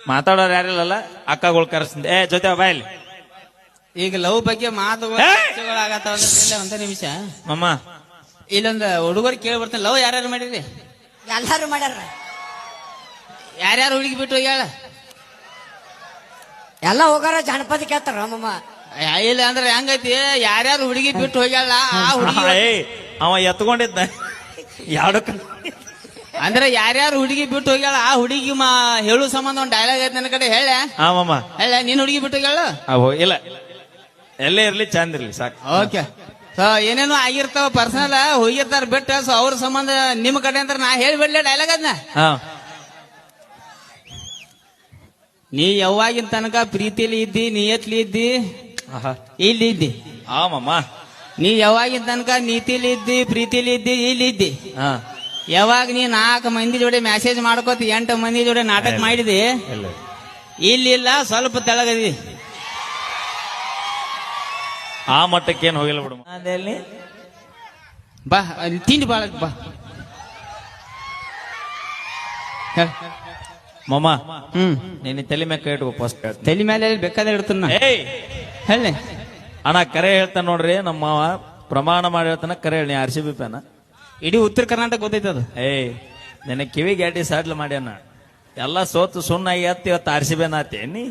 ಮಾತಾಡೋರು ಯಾರಿಲ್ಲಲ್ಲ ಅಕ್ಕಗಳು ಕರೆಸ್ತೀನಿ ಜೊತೆ ಬಾಯಲ್ಲಿ ಈಗ ಲವ್ ಬಗ್ಗೆ ಮಾತುಗಳಾಗತ್ತಾವ ಒಂದೇ ನಿಮಿಷ ಮಮ್ಮ ಇಲ್ಲೊಂದು ಹುಡುಗರು ಕೇಳಿ ಬರ್ತಾನೆ ಲವ್ ಯಾರ್ಯಾರು ಮಾಡಿರಿ ಎಲ್ಲಾರು ಮಾಡ್ಯಾರ ಯಾರ್ಯಾರು ಹುಡುಗಿ ಬಿಟ್ಟು ಹೋಗ್ಯಾಳ ಎಲ್ಲ ಹೋಗಾರ ಜನಪದ ಕೇಳ್ತಾರ ಮಮ್ಮ ಇಲ್ಲ ಅಂದ್ರೆ ಹೆಂಗೈತಿ ಯಾರ್ಯಾರು ಹುಡುಗಿ ಬಿಟ್ಟು ಹೋಗ್ಯಾಳ ಆ ಹುಡುಗಿ ಅವ ಎತ್ಕೊಂಡಿದ್ದ ಎರಡು ಅಂದ್ರೆ ಯಾರ್ಯಾರು ಹುಡುಗಿ ಬಿಟ್ಟು ಹೋಗ್ಯಾಳ ಆ ಹುಡುಗಿ ಹೇಳು ಸಂಬಂಧ ಒಂದ್ ಡೈಲಾಗ್ ಐತಿ ನನ್ನ ಕಡೆ ಹೇಳ ಮಮ್ಮ ಹೇಳ ನೀನ್ ಹುಡುಗಿ ಬಿಟ್ಟು ಹೋಗ್ಯಾಳ ಇಲ್ಲ ಎಲ್ಲೇ ಇರ್ಲಿ ಚಂದ ಇರ್ಲಿ ಸಾಕು ಓಕೆ ಸೊ ಏನೇನೋ ಆಗಿರ್ತಾವ ಪರ್ಸನಲ್ ಹೋಗಿರ್ತಾರ ಬಿಟ್ಟ ಸೊ ಅವ್ರ ಸಂಬಂಧ ನಿಮ್ ಕಡೆ ಅಂತ ನಾ ಹೇಳ್ಬಿಡ್ಲಿ ಡೈಲಾಗ್ ಅದನ್ನ ನೀ ಯಾವಾಗಿನ ತನಕ ಪ್ರೀತಿಲಿ ಇದ್ದಿ ನಿಯತ್ಲಿ ಇದ್ದಿ ಇಲ್ಲಿ ಇದ್ದಿ ಮಮ್ಮ ನೀ ಯಾವಾಗಿನ ತನಕ ನೀತಿಲಿ ಇದ್ದಿ ಪ್ರೀತಿಲಿ ಇದ್ದಿ ಇಲ್ಲಿ ಇದ್ದಿ ಯಾವಾಗ ನೀ 4 ಮಂದಿ ಜೋಡಿ ಮೆಸೇಜ್ ಮಾಡ್ಕೋತಿ 8 ಮಂದಿ ಜೋಡಿ ನಾಟಕ ಮಾಡಿದಿ ಇಲ್ಲಿಲ್ಲ ಸ್ವಲ್ಪ ತೆಳಗದಿ ಆ ಮಟ್ಟಕ್ಕೇನು ಹೋಗಿಲ್ಲ ಬಿಡು ಅದಲ್ಲಿ ಬಾ ತಿಂಡಿ ಬಾಳ ಬಾ ಮಮ್ಮ ನೀನು ತಲೆ ಮೇಲೆ ಕೈ ಇಟ್ಕೋ ಫಸ್ಟ್ ತಲೆ ಮೇಲೆ ಬೇಕಾದ್ರೆ ಇಡ್ತಾನ ಹೇಳಿ ಅಣ್ಣ ಕರೆ ಹೇಳ್ತಾನ ನೋಡ್ರಿ ನಮ್ಮ ಮಾವ ಪ್ರಮಾಣ ಮಾಡಿ ಹೇಳ್ತಾನ ಕರೆ ಹೇಳಿ RCB ಫ್ಯಾನ ಇಡೀ ಉತ್ತರ ಕರ್ನಾಟಕ ಗೊತ್ತೈತದ ನಿನ್ನ ಕಿವಿ ಗ್ಯಾಟಿ ಸಾಡ್ಲ ಮಾಡ್ಯಾನ ಎಲ್ಲ ಸೋತು ಸುಣ್ಣಾಗಿ ಇವತ್ತು RCB ಆತಿ ನೀ